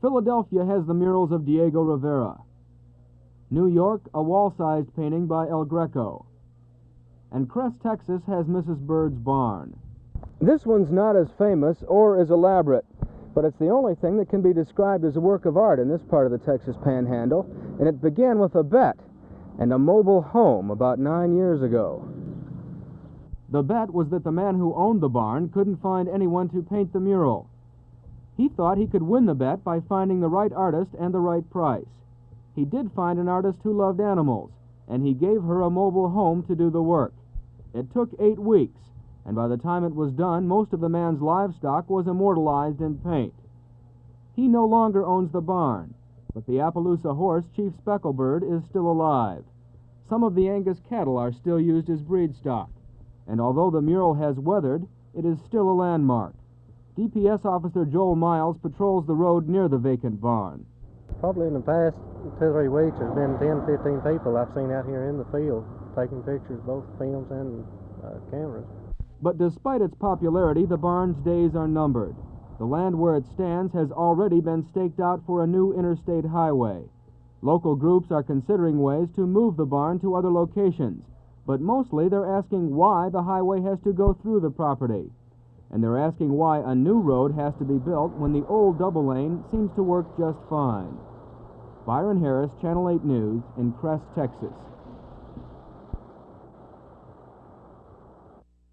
Philadelphia has the murals of Diego Rivera. New York, a wall-sized painting by El Greco. And Kress, Texas has Mrs. Bird's barn. This one's not as famous or as elaborate, but it's the only thing that can be described as a work of art in this part of the Texas Panhandle, and it began with a bet and a mobile home about 9 years ago. The bet was that the man who owned the barn couldn't find anyone to paint the mural. He thought he could win the bet by finding the right artist and the right price. He did find an artist who loved animals, and he gave her a mobile home to do the work. It took 8 weeks, and by the time it was done, most of the man's livestock was immortalized in paint. He no longer owns the barn, but the Appaloosa horse, Chief Specklebird, is still alive. Some of the Angus cattle are still used as breed stock, and although the mural has weathered, it is still a landmark. DPS Officer Joel Miles patrols the road near the vacant barn. Probably in the past 2 or 3 weeks, there's been 10, 15 people I've seen out here in the field taking pictures, both films and cameras. But despite its popularity, the barn's days are numbered. The land where it stands has already been staked out for a new interstate highway. Local groups are considering ways to move the barn to other locations, but mostly they're asking why the highway has to go through the property. And they're asking why a new road has to be built when the old double lane seems to work just fine. Byron Harris, Channel 8 News, in Kress, Texas.